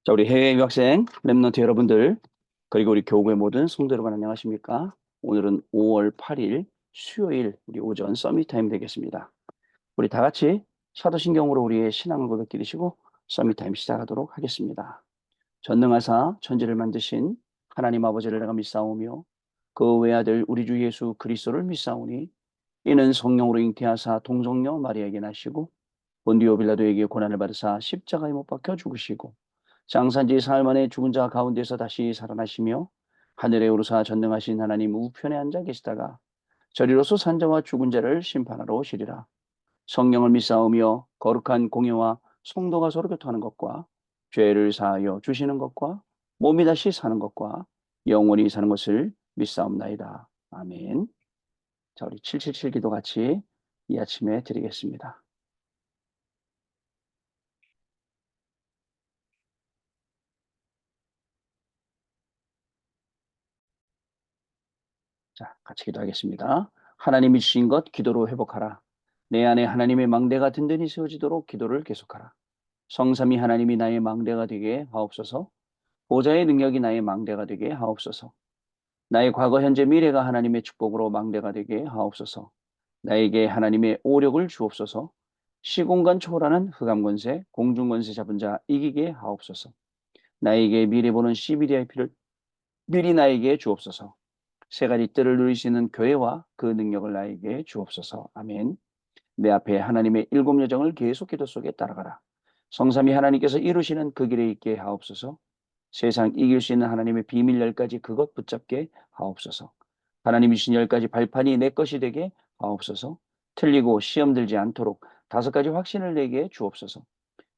자, 우리 해외 유학생, 랩런트 여러분들, 그리고 우리 교구의 모든 성도 여러분 안녕하십니까? 오늘은 5월 8일 수요일 우리 오전 서밋 타임 되겠습니다. 우리 다 같이 사도신경으로 우리의 신앙을 고백드리시고 서밋 타임 시작하도록 하겠습니다. 전능하사 천지를 만드신 하나님 아버지를 내가 믿사오며 그 외아들 우리 주 예수 그리스도를 믿사오니 이는 성령으로 잉태하사 동정녀 마리아에게 나시고 본디오 빌라도에게 고난을 받으사 십자가에 못 박혀 죽으시고 장사지 사흘 만에 죽은 자 가운데서 다시 살아나시며 하늘에 오르사 전능하신 하나님 우편에 앉아 계시다가 저리로서 산자와 죽은 자를 심판하러 오시리라. 성령을 믿사오며 거룩한 공예와 성도가 서로 교통하는 것과 죄를 사하여 주시는 것과 몸이 다시 사는 것과 영원히 사는 것을 믿사옵나이다. 아멘. 자, 우리 777 기도 같이 이 아침에 드리겠습니다. 자, 같이 기도하겠습니다. 하나님이 주신 것 기도로 회복하라. 내 안에 하나님의 망대가 든든히 세워지도록 기도를 계속하라. 성삼위 하나님이 나의 망대가 되게 하옵소서. 보좌의 능력이 나의 망대가 되게 하옵소서. 나의 과거, 현재, 미래가 하나님의 축복으로 망대가 되게 하옵소서. 나에게 하나님의 오력을 주옵소서. 시공간 초월하는 흑암권세, 공중권세 잡은 자 이기게 하옵소서. 나에게 미래 보는 CBDIP를 미리 나에게 주옵소서. 세 가지 뜰을 누릴 수 있는 교회와 그 능력을 나에게 주옵소서. 아멘. 내 앞에 하나님의 일곱 여정을 계속 기도 속에 따라가라. 성삼위 하나님께서 이루시는 그 길에 있게 하옵소서. 세상 이길 수 있는 하나님의 비밀 10가지 그것 붙잡게 하옵소서. 하나님이 주신 10가지 발판이 내 것이 되게 하옵소서. 틀리고 시험 들지 않도록 5가지 확신을 내게 주옵소서.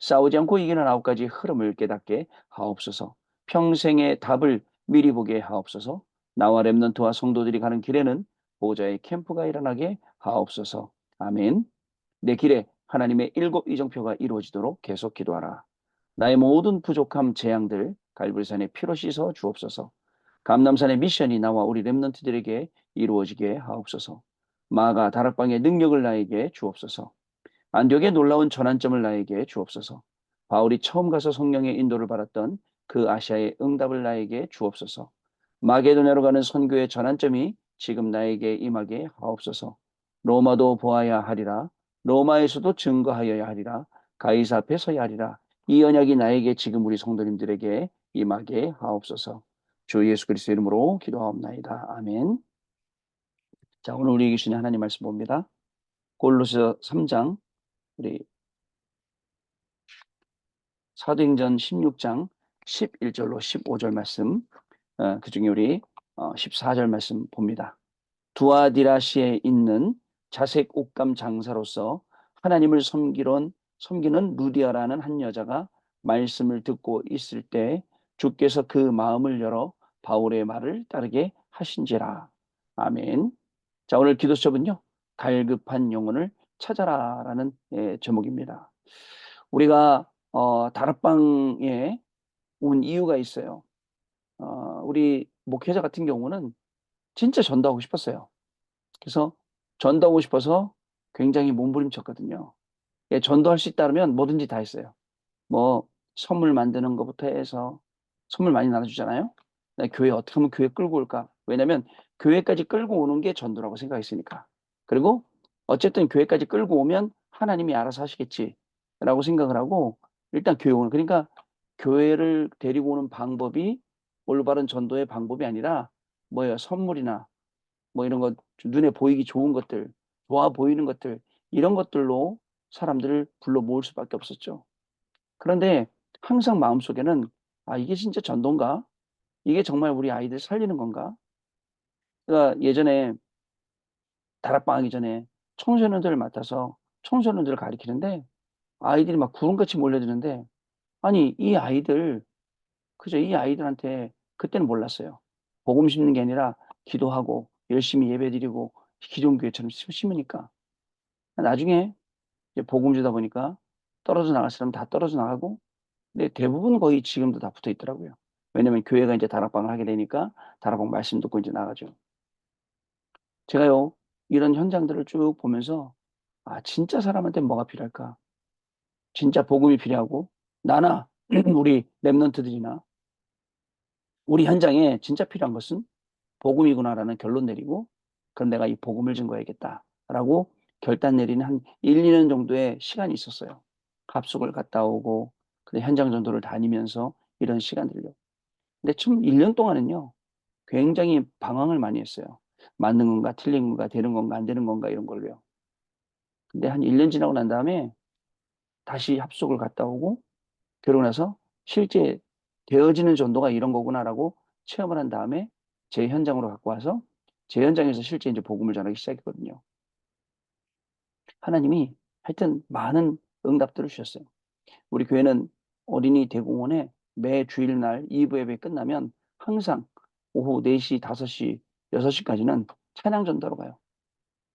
싸우지 않고 이기는 9가지 흐름을 깨닫게 하옵소서. 평생의 답을 미리 보게 하옵소서. 나와 렘넌트와 성도들이 가는 길에는 보좌의 캠프가 일어나게 하옵소서. 아멘. 내 길에 하나님의 일곱 이정표가 이루어지도록 계속 기도하라. 나의 모든 부족함, 재앙들 갈보리산에 피로 씻어 주옵소서. 감남산의 미션이 나와 우리 렘넌트들에게 이루어지게 하옵소서. 마가 다락방의 능력을 나에게 주옵소서. 안디옥의 놀라운 전환점을 나에게 주옵소서. 바울이 처음 가서 성령의 인도를 받았던 그 아시아의 응답을 나에게 주옵소서. 마게도냐로 가는 선교의 전환점이 지금 나에게 임하게 하옵소서. 로마도 보아야 하리라. 로마에서도 증거하여야 하리라. 가이사 앞에 서야 하리라. 이 언약이 나에게 지금 우리 성도님들에게 임하게 하옵소서. 주 예수 그리스도 이름으로 기도하옵나이다. 아멘. 자, 오늘 우리에게 주신 하나님 말씀 봅니다. 골로새 3장 우리 사도행전 16장 11절로 15절 말씀, 그 중에 우리 14절 말씀 봅니다. 두아디라시에 있는 자색 옷감 장사로서 하나님을 섬기는 루디아라는 한 여자가 말씀을 듣고 있을 때 주께서 그 마음을 열어 바울의 말을 따르게 하신지라. 아멘. 자, 오늘 기도 수업은요, 갈급한 영혼을 찾아라라는 제목입니다. 우리가 다락방에 온 이유가 있어요. 우리 목회자 같은 경우는 진짜 전도하고 싶었어요. 그래서 전도하고 싶어서 굉장히 몸부림쳤거든요. 예, 전도할 수 있다면 뭐든지 다 했어요. 뭐 선물 만드는 것부터 해서 선물 많이 나눠주잖아요. 교회 어떻게 하면 교회 끌고 올까? 왜냐면 교회까지 끌고 오는 게 전도라고 생각했으니까. 그리고 어쨌든 교회까지 끌고 오면 하나님이 알아서 하시겠지라고 생각을 하고 일단 교회 오는, 그러니까 교회를 데리고 오는 방법이 올바른 전도의 방법이 아니라 뭐예요? 선물이나 뭐 이런 것, 눈에 보이기 좋은 것들, 좋아 보이는 것들, 이런 것들로 사람들을 불러 모을 수밖에 없었죠. 그런데 항상 마음속에는 아, 이게 진짜 전도인가? 이게 정말 우리 아이들 살리는 건가? 그러니까 예전에 다락방 하기 전에 청소년들을 맡아서 청소년들을 가리키는데 아이들이 막 구름같이 몰려드는데 아니 이 아이들, 그죠? 이 아이들한테 그때는 몰랐어요. 복음 심는 게 아니라 기도하고 열심히 예배드리고 기존 교회처럼 심으니까 나중에 이제 복음 주다 보니까 떨어져 나갈 사람 다 떨어져 나가고, 근데 대부분 거의 지금도 다 붙어 있더라고요. 왜냐면 교회가 이제 다락방을 하게 되니까 다락방 말씀 듣고 이제 나가죠. 제가요, 이런 현장들을 쭉 보면서 아, 진짜 사람한테 뭐가 필요할까? 진짜 복음이 필요하고 나나 우리 랩런트들이나 우리 현장에 진짜 필요한 것은 복음이구나라는 결론 내리고, 그럼 내가 이 복음을 증거해야겠다라고 결단 내리는 한 1, 2년 정도의 시간이 있었어요. 합숙을 갔다 오고, 현장 전도를 다니면서 이런 시간들요. 근데 좀 1년 동안은요, 굉장히 방황을 많이 했어요. 맞는 건가, 틀린 건가, 되는 건가, 안 되는 건가, 이런 걸로요. 근데 한 1년 지나고 난 다음에 다시 합숙을 갔다 오고, 그러고 나서 실제 되어지는 전도가 이런 거구나라고 체험을 한 다음에 제 현장으로 갖고 와서 제 현장에서 실제 이제 복음을 전하기 시작했거든요. 하나님이 하여튼 많은 응답들을 주셨어요. 우리 교회는 어린이 대공원에 매 주일날 2부 예배 끝나면 항상 오후 4시, 5시, 6시까지는 찬양 전도로 가요.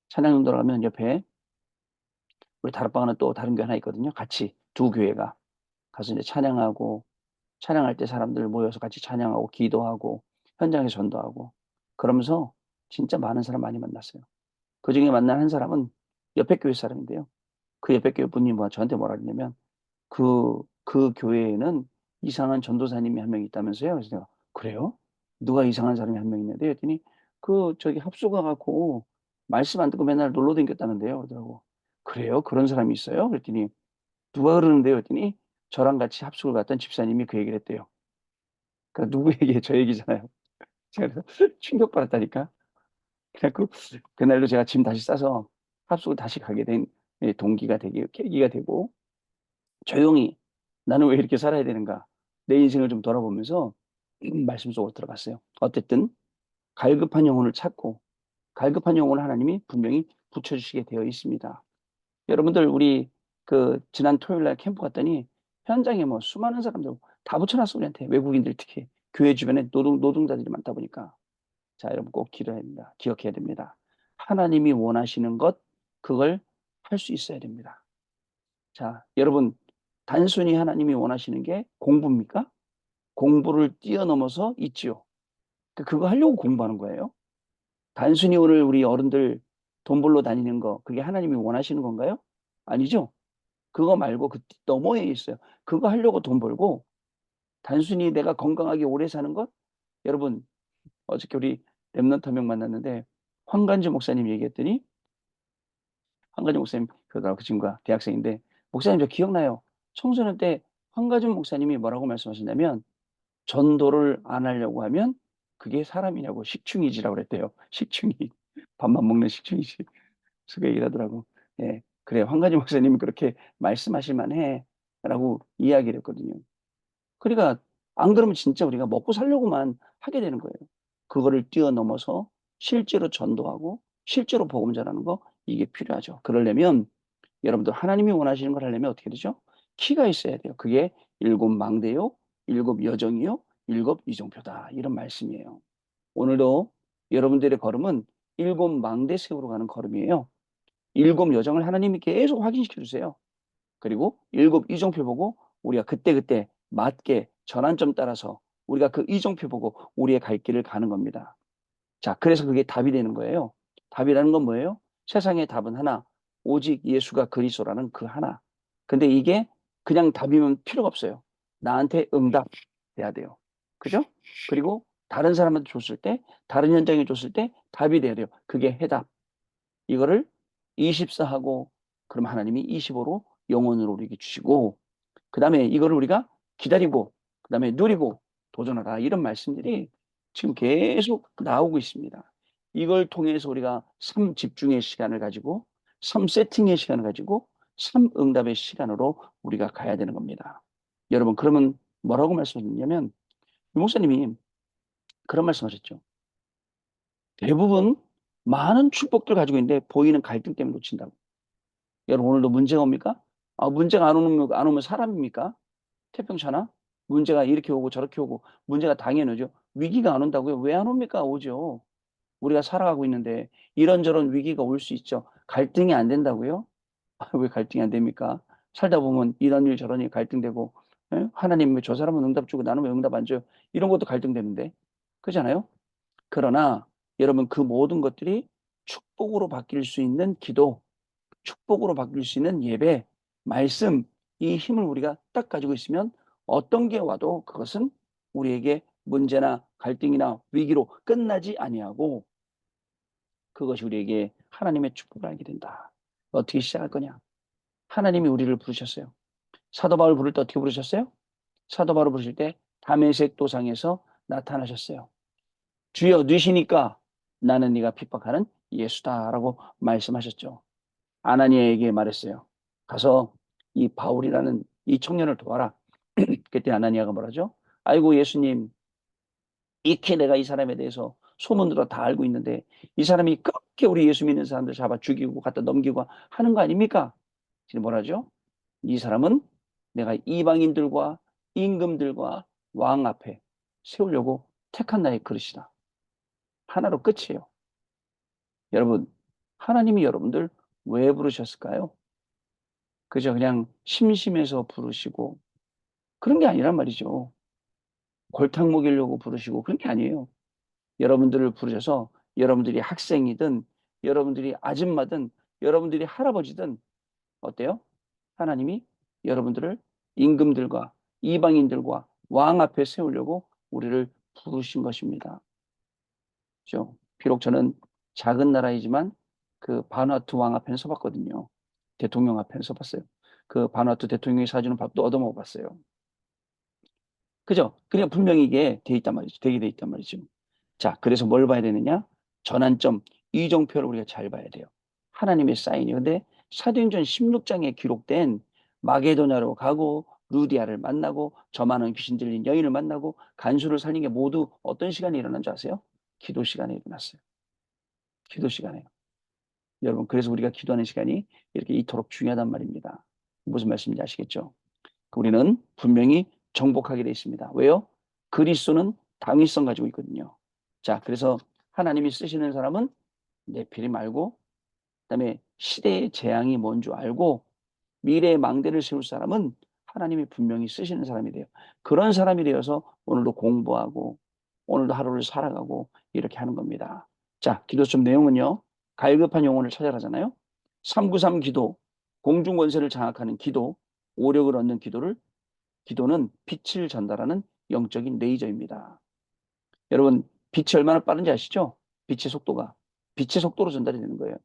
찬양 전도로 가면 옆에 우리 다락방은 또 다른 교회 하나 있거든요. 같이 두 교회가 가서 이제 찬양하고, 찬양할 때 사람들 모여서 같이 찬양하고 기도하고 현장에서 전도하고, 그러면서 진짜 많은 사람 많이 만났어요. 그중에 만난 한 사람은 옆에 교회 사람인데요. 그 옆에 교회 분이 저한테 뭐라 그러냐면, 그 교회에는 이상한 전도사님이 한 명 있다면서요. 그래서 내가, 그래요? 누가 이상한 사람이 한 명 있는데? 했더니, 저기 합수가 갖고 말씀 안 듣고 맨날 놀러 다녔다는데요. 그러더라고. 그래요? 그런 사람이 있어요? 그랬더니, 누가 그러는데요? 했더니, 저랑 같이 합숙을 갔던 집사님이 그 얘기를 했대요. 그러니까 누구 얘기예요? 저 얘기잖아요. 제가 그래서 충격받았다니까. 그래갖고 그날로 제가 짐 다시 싸서 합숙을 다시 가게 된 동기가 되게 계기가 되고, 조용히 나는 왜 이렇게 살아야 되는가, 내 인생을 좀 돌아보면서 말씀 속으로 들어갔어요. 어쨌든 갈급한 영혼을 찾고 갈급한 영혼을 하나님이 분명히 붙여주시게 되어 있습니다. 여러분들 우리 지난 토요일 날 캠프 갔더니 현장에 뭐 수많은 사람들 다 붙여놨어. 우리한테 외국인들 특히 교회 주변에 노동자들이 많다 보니까. 자, 여러분 꼭 기도해야 됩니다. 기억해야 됩니다. 하나님이 원하시는 것, 그걸 할 수 있어야 됩니다. 자, 여러분, 단순히 하나님이 원하시는 게 공부입니까? 공부를 뛰어넘어서 있지요. 그거 하려고 공부하는 거예요. 단순히 오늘 우리 어른들 돈 벌러 다니는 거, 그게 하나님이 원하시는 건가요? 아니죠. 그거 말고 그 너머에 있어요. 그거 하려고 돈 벌고, 단순히 내가 건강하게 오래 사는 것? 여러분, 어저께 우리 랩런트 한 명 만났는데, 황간주 목사님 얘기했더니, 황가준 목사님, 그 친구가 대학생인데, 목사님 저 기억나요. 청소년 때 황가준 목사님이 뭐라고 말씀하셨냐면, 전도를 안 하려고 하면 그게 사람이냐고, 식충이지라고 그랬대요. 식충이. 밥만 먹는 식충이지. 그래서 그 얘기를 하더라고. 예. 그래, 황가준 목사님이 그렇게 말씀하실 만해. 라고 이야기를 했거든요. 그러니까 안 그러면 진짜 우리가 먹고 살려고만 하게 되는 거예요. 그거를 뛰어넘어서 실제로 전도하고 실제로 복음 전하는 거, 이게 필요하죠. 그러려면 여러분들 하나님이 원하시는 걸 하려면 어떻게 되죠? 키가 있어야 돼요. 그게 일곱 망대요, 일곱 여정이요, 일곱 이정표다. 이런 말씀이에요. 오늘도 여러분들의 걸음은 일곱 망대 세우러 가는 걸음이에요. 일곱 여정을 하나님이 계속 확인시켜 주세요. 그리고 일곱 이정표 보고 우리가 그때그때 맞게 전환점 따라서 우리가 그 이정표 보고 우리의 갈 길을 가는 겁니다. 자, 그래서 그게 답이 되는 거예요. 답이라는 건 뭐예요? 세상의 답은 하나, 오직 예수가 그리스도라는 그 하나. 근데 이게 그냥 답이면 필요가 없어요. 나한테 응답 돼야 돼요. 그죠? 그리고 다른 사람한테 줬을 때, 다른 현장에 줬을 때 답이 돼야 돼요. 그게 해답. 이거를 24하고, 그럼 하나님이 25로 영혼으로 우리에게 주시고, 그 다음에 이거를 우리가 기다리고, 그 다음에 누리고 도전하라. 이런 말씀들이 지금 계속 나오고 있습니다. 이걸 통해서 우리가 삶 집중의 시간을 가지고, 삶 세팅의 시간을 가지고, 삶 응답의 시간으로 우리가 가야 되는 겁니다. 여러분, 그러면 뭐라고 말씀하셨냐면, 유 목사님이 그런 말씀하셨죠. 대부분 많은 축복들 가지고 있는데 보이는 갈등 때문에 놓친다고. 여러분, 오늘도 문제가 옵니까? 문제가 안 오면 사람입니까? 태평천하? 문제가 이렇게 오고 저렇게 오고, 문제가 당연히 오죠. 위기가 안 온다고요? 왜 안 옵니까? 오죠. 우리가 살아가고 있는데 이런저런 위기가 올 수 있죠. 갈등이 안 된다고요? 왜 갈등이 안 됩니까? 살다 보면 이런 일 저런 일 갈등되고, 예? 하나님 왜 저 사람은 응답 주고 나는 왜 응답 안 줘요? 이런 것도 갈등되는데. 그렇잖아요? 그러나 여러분, 그 모든 것들이 축복으로 바뀔 수 있는 기도, 축복으로 바뀔 수 있는 예배, 말씀, 이 힘을 우리가 딱 가지고 있으면 어떤 게 와도 그것은 우리에게 문제나 갈등이나 위기로 끝나지 아니하고 그것이 우리에게 하나님의 축복을 알게 된다. 어떻게 시작할 거냐? 하나님이 우리를 부르셨어요. 사도 바울 부를 때 어떻게 부르셨어요? 사도 바울 부르실 때 다메섹 도상에서 나타나셨어요. 주여 누시니까 나는 네가 핍박하는 예수다라고 말씀하셨죠. 아나니아에게 말했어요. 가서 이 바울이라는 이 청년을 도와라. 그때 아나니아가 뭐라죠? 아이고 예수님, 익히 내가 이 사람에 대해서 소문으로 다 알고 있는데 이 사람이 그렇게 우리 예수 믿는 사람들 잡아 죽이고 갖다 넘기고 하는 거 아닙니까? 지금 뭐라죠? 이 사람은 내가 이방인들과 임금들과 왕 앞에 세우려고 택한 나의 그릇이다. 하나로 끝이에요. 여러분, 하나님이 여러분들 왜 부르셨을까요? 그저 그냥 심심해서 부르시고 그런 게 아니란 말이죠. 골탕 먹이려고 부르시고 그런 게 아니에요. 여러분들을 부르셔서 여러분들이 학생이든 여러분들이 아줌마든 여러분들이 할아버지든 어때요? 하나님이 여러분들을 임금들과 이방인들과 왕 앞에 세우려고 우리를 부르신 것입니다. 그렇죠? 비록 저는 작은 나라이지만 그 바누아투 왕 앞에는 서봤거든요. 대통령 앞에는 서봤어요. 그 바누아투 대통령이 사주는 밥도 얻어먹어봤어요. 그죠? 그러니까 분명히 이게 돼 있단 말이죠. 되게 돼 있단 말이죠. 자, 그래서 뭘 봐야 되느냐? 전환점, 이정표를 우리가 잘 봐야 돼요. 하나님의 사인이. 근데 사도행전 16장에 기록된 마게도냐로 가고 루디아를 만나고 저 많은 귀신 들린 여인을 만나고 간수를 살린 게 모두 어떤 시간에 일어난 줄 아세요? 기도 시간에 일어났어요. 기도 시간에. 여러분, 그래서 우리가 기도하는 시간이 이렇게 이토록 중요하단 말입니다. 무슨 말씀인지 아시겠죠? 우리는 분명히 정복하게 되어 있습니다. 왜요? 그리스도는 당위성 가지고 있거든요. 자, 그래서 하나님이 쓰시는 사람은 내피림 알고, 그다음에 시대의 재앙이 뭔 줄 알고, 미래의 망대를 세울 사람은 하나님이 분명히 쓰시는 사람이 돼요. 그런 사람이 되어서 오늘도 공부하고, 오늘도 하루를 살아가고, 이렇게 하는 겁니다. 자, 기도 좀 내용은요. 갈급한 영혼을 찾아라잖아요. 393 기도, 공중권세를 장악하는 기도, 오력을 얻는 기도를 기도는 빛을 전달하는 영적인 레이저입니다. 여러분, 빛이 얼마나 빠른지 아시죠? 빛의 속도가. 빛의 속도로 전달이 되는 거예요.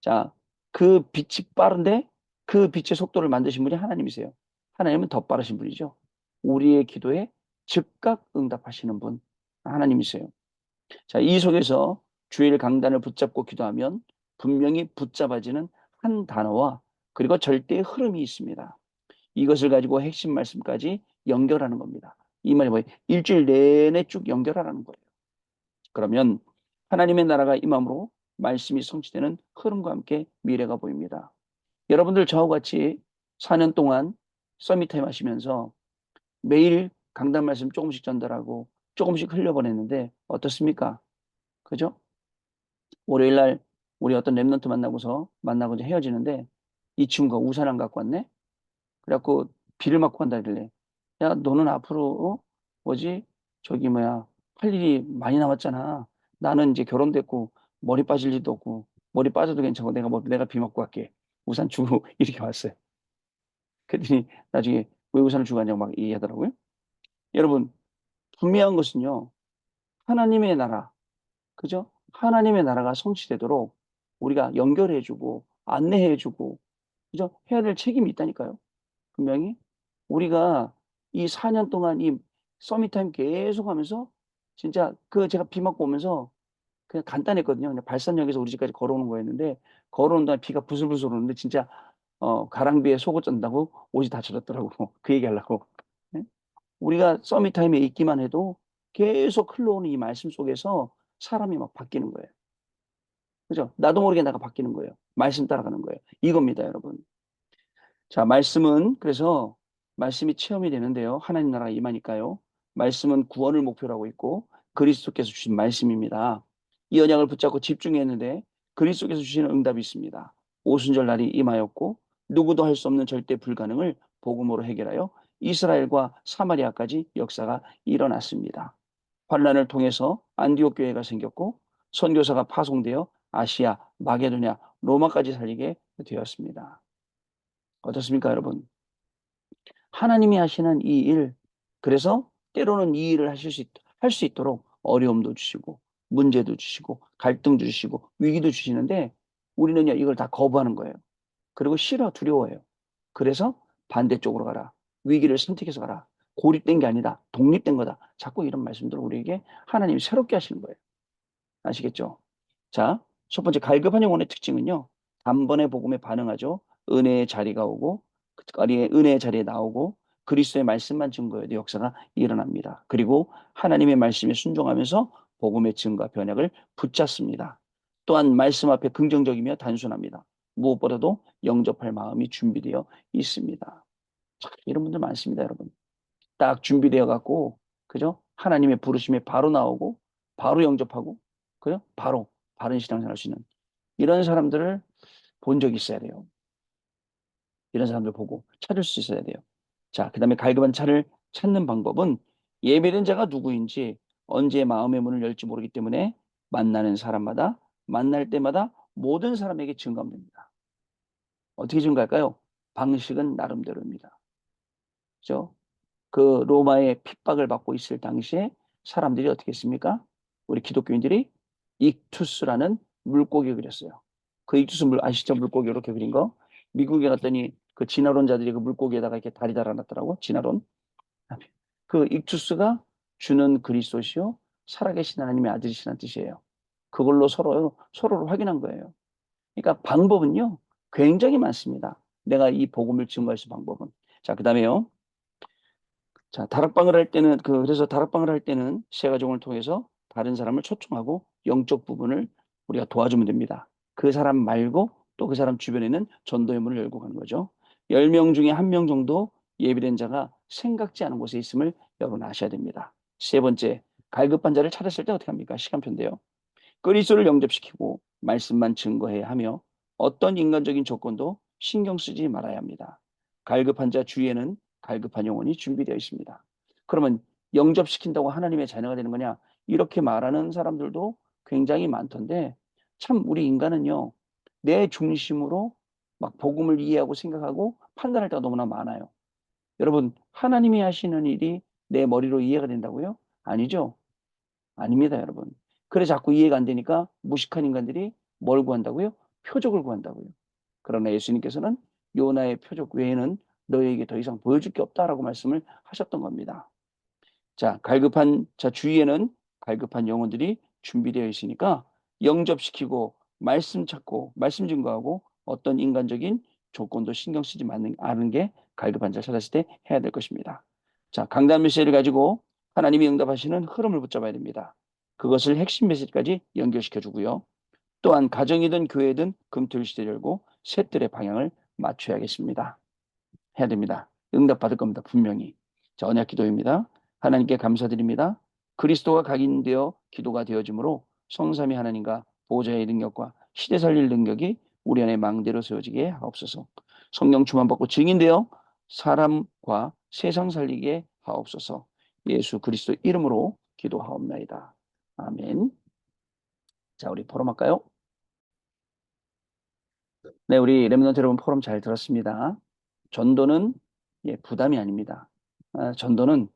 자, 그 빛이 빠른데 그 빛의 속도를 만드신 분이 하나님이세요. 하나님은 더 빠르신 분이죠. 우리의 기도에 즉각 응답하시는 분, 하나님이세요. 자, 이 속에서 주일 강단을 붙잡고 기도하면 분명히 붙잡아지는 한 단어와 그리고 절대의 흐름이 있습니다. 이것을 가지고 핵심 말씀까지 연결하는 겁니다. 이 말이 뭐예요? 일주일 내내 쭉 연결하라는 거예요. 그러면 하나님의 나라가 임함으로 말씀이 성취되는 흐름과 함께 미래가 보입니다. 여러분들 저와 같이 4년 동안 서밋타임 하시면서 매일 강단 말씀 조금씩 전달하고 조금씩 흘려보냈는데 어떻습니까? 그죠? 월요일 날 우리 어떤 랩런트 만나고 이제 헤어지는데 이 친구가 우산 안 갖고 왔네? 그래갖고 비를 맞고 간다 그래. 야, 너는 앞으로 뭐지? 저기 뭐야 할 일이 많이 남았잖아. 나는 이제 결혼됐고 머리 빠질 일도 없고 머리 빠져도 괜찮고 내가 비 맞고 갈게. 우산 주고 이렇게 왔어요. 그랬더니 나중에 왜 우산을 주고 왔냐고 막 얘기하더라고요. 여러분 분명한 것은요. 하나님의 나라, 그죠? 하나님의 나라가 성취되도록 우리가 연결해주고 안내해주고 그죠? 해야 될 책임이 있다니까요. 분명히 우리가 이 4년 동안 이 서밋타임 계속 하면서 진짜 그 제가 비 맞고 오면서 그냥 간단했거든요. 그냥 발산역에서 우리 집까지 걸어오는 거였는데 걸어온 동안 비가 부슬부슬 오는데 진짜 가랑비에 속옷 쩐다고 옷이 다 젖었더라고. 그 얘기하려고. 네? 우리가 서밋타임에 있기만 해도 계속 흘러오는 이 말씀 속에서 사람이 막 바뀌는 거예요. 그죠? 나도 모르게 내가 바뀌는 거예요. 말씀 따라가는 거예요. 이겁니다, 여러분. 자, 말씀은 그래서 말씀이 체험이 되는데요. 하나님 나라가 임하니까요. 말씀은 구원을 목표로 하고 있고 그리스도께서 주신 말씀입니다. 이 언약을 붙잡고 집중했는데 그리스도께서 주시는 응답이 있습니다. 오순절 날이 임하였고 누구도 할 수 없는 절대 불가능을 복음으로 해결하여 이스라엘과 사마리아까지 역사가 일어났습니다. 환란을 통해서 안디옥 교회가 생겼고 선교사가 파송되어 아시아, 마게도냐, 로마까지 살리게 되었습니다. 어떻습니까, 여러분? 하나님이 하시는 이 일, 그래서 때로는 이 일을 할 수 있도록 어려움도 주시고, 문제도 주시고, 갈등도 주시고, 위기도 주시는데, 우리는요, 이걸 다 거부하는 거예요. 그리고 싫어, 두려워해요. 그래서 반대쪽으로 가라. 위기를 선택해서 가라. 고립된 게 아니다. 독립된 거다. 자꾸 이런 말씀들을 우리에게 하나님이 새롭게 하시는 거예요. 아시겠죠? 자, 첫 번째 갈급한 영혼의 특징은요. 단번에 복음에 반응하죠. 은혜의 자리가 오고 은혜의 자리에 나오고 그리스도의 말씀만 증거해도 역사가 일어납니다. 그리고 하나님의 말씀에 순종하면서 복음의 증거 변혁을 붙잡습니다. 또한 말씀 앞에 긍정적이며 단순합니다. 무엇보다도 영접할 마음이 준비되어 있습니다. 자, 이런 분들 많습니다, 여러분. 딱 준비되어 갖고 그죠? 하나님의 부르심에 바로 나오고 바로 영접하고 그죠? 바로 바른 신앙생활 할 수 있는 이런 사람들을 본 적이 있어야 돼요. 이런 사람들 보고 찾을 수 있어야 돼요. 자, 그다음에 갈급한 차를 찾는 방법은 예배된 자가 누구인지 언제 마음의 문을 열지 모르기 때문에 만나는 사람마다 만날 때마다 모든 사람에게 증거하면 됩니다. 어떻게 증거할까요? 방식은 나름대로입니다. 그죠? 그 로마의 핍박을 받고 있을 당시에 사람들이 어떻게 했습니까? 우리 기독교인들이 익투스라는 물고기 그렸어요. 그 익투스 아시죠? 물고기 이렇게 그린 거. 미국에 갔더니 그 진화론자들이 그 물고기에다가 이렇게 다리 달아놨더라고. 진화론. 그 익투스가 주는 그리스도시요 살아계신 하나님의 아들이시라는 뜻이에요. 그걸로 서로를 확인한 거예요. 그러니까 방법은요 굉장히 많습니다. 내가 이 복음을 증거할 수 있는 방법은. 자, 그다음에요. 자, 다락방을 할 때는 그래서 다락방을 할 때는 세 가정을 통해서 다른 사람을 초청하고 영적 부분을 우리가 도와주면 됩니다. 그 사람 말고 또 그 사람 주변에는 전도의 문을 열고 가는 거죠. 10명 중에 1명 정도 예비된 자가 생각지 않은 곳에 있음을 여러분 아셔야 됩니다. 세 번째, 갈급한 자를 찾았을 때 어떻게 합니까? 시간표인데요. 그리스도를 영접시키고 말씀만 증거해야 하며 어떤 인간적인 조건도 신경 쓰지 말아야 합니다. 갈급한 자 주위에는 갈급한 영혼이 준비되어 있습니다. 그러면 영접시킨다고 하나님의 자녀가 되는 거냐? 이렇게 말하는 사람들도 굉장히 많던데 참 우리 인간은요. 내 중심으로 막 복음을 이해하고 생각하고 판단할 때가 너무나 많아요. 여러분, 하나님이 하시는 일이 내 머리로 이해가 된다고요? 아니죠. 아닙니다, 여러분. 그래 자꾸 이해가 안 되니까 무식한 인간들이 뭘 구한다고요? 표적을 구한다고요. 그러나 예수님께서는 요나의 표적 외에는 너희에게 더 이상 보여줄 게 없다라고 말씀을 하셨던 겁니다. 자, 갈급한 자 주위에는 갈급한 영혼들이 준비되어 있으니까 영접시키고 말씀 찾고 말씀 증거하고 어떤 인간적인 조건도 신경 쓰지 않는 게 갈급한 자를 찾았을 때 해야 될 것입니다. 자, 강단 메시지를 가지고 하나님이 응답하시는 흐름을 붙잡아야 됩니다. 그것을 핵심 메시지까지 연결시켜 주고요. 또한 가정이든 교회든 금토일 시대 열고 셋들의 방향을 맞춰야겠습니다. 해야 됩니다. 응답받을 겁니다. 분명히. 자, 언약 기도입니다. 하나님께 감사드립니다. 그리스도가 각인되어 기도가 되어지므로 성삼위 하나님과 보호자의 능력과 시대 살릴 능력이 우리 안에 망대로 세워지게 하옵소서. 성령 충만받고 증인되어 사람과 세상 살리게 하옵소서. 예수 그리스도 이름으로 기도하옵나이다. 아멘. 자, 우리 포럼할까요? 네, 우리 렘넌트 여러분 포럼 잘 들었습니다. 전도는 부담이 아닙니다. 전도는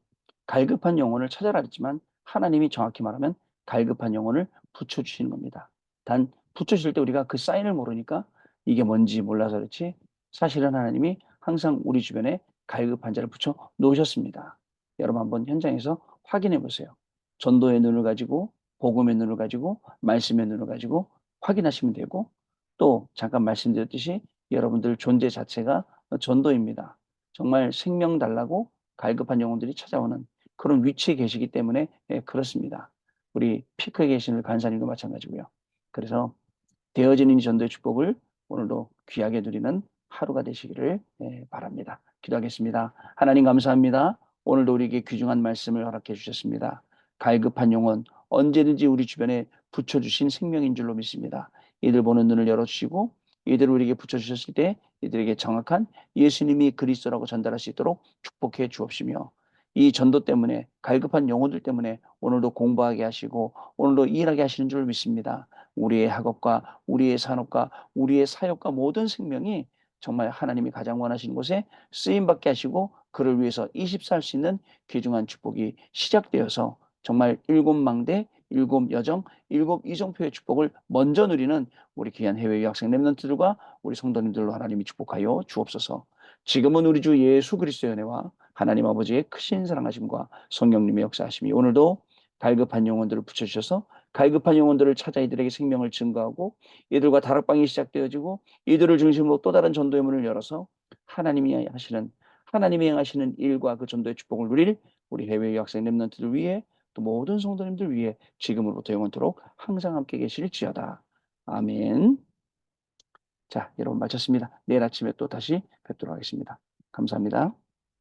갈급한 영혼을 찾아라 했지만 하나님이 정확히 말하면 갈급한 영혼을 붙여주시는 겁니다. 단 붙여주실 때 우리가 그 사인을 모르니까 이게 뭔지 몰라서 그렇지 사실은 하나님이 항상 우리 주변에 갈급한 자를 붙여 놓으셨습니다. 여러분 한번 현장에서 확인해 보세요. 전도의 눈을 가지고 복음의 눈을 가지고 말씀의 눈을 가지고 확인하시면 되고 또 잠깐 말씀드렸듯이 여러분들 존재 자체가 전도입니다. 정말 생명 달라고 갈급한 영혼들이 찾아오는 그런 위치에 계시기 때문에 그렇습니다. 우리 피크에 계시는 간사님도 마찬가지고요. 그래서 되어지는 이 전도의 축복을 오늘도 귀하게 누리는 하루가 되시기를 바랍니다. 기도하겠습니다. 하나님 감사합니다. 오늘도 우리에게 귀중한 말씀을 허락해 주셨습니다. 갈급한 영혼 언제든지 우리 주변에 붙여주신 생명인 줄로 믿습니다. 이들 보는 눈을 열어주시고 이들을 우리에게 붙여주셨을 때 이들에게 정확한 예수님이 그리스도라고 전달할 수 있도록 축복해 주옵시며 이 전도 때문에 갈급한 영혼들 때문에 오늘도 공부하게 하시고 오늘도 일하게 하시는 줄 믿습니다. 우리의 학업과 우리의 산업과 우리의 사역과 모든 생명이 정말 하나님이 가장 원하시는 곳에 쓰임받게 하시고 그를 위해서 24할 수 있는 귀중한 축복이 시작되어서 정말 일곱 망대, 일곱 여정, 일곱 이정표의 축복을 먼저 누리는 우리 귀한 해외 유학생 렘넌트들과 우리 성도님들로 하나님이 축복하여 주옵소서. 지금은 우리 주 예수 그리스도의 은혜와 하나님 아버지의 크신 사랑하심과 성령님의 역사하심이 오늘도 갈급한 영혼들을 붙여주셔서 갈급한 영혼들을 찾아 이들에게 생명을 증거하고 이들과 다락방이 시작되어지고 이들을 중심으로 또 다른 전도의 문을 열어서 하나님이 행하시는 일과 그 전도의 축복을 누릴 우리 해외 유학생 렘넌트들 위해 또 모든 성도님들 위해 지금으로부터 영원토록 항상 함께 계실지어다. 아멘. 자, 여러분 마쳤습니다. 내일 아침에 또 다시 뵙도록 하겠습니다. 감사합니다.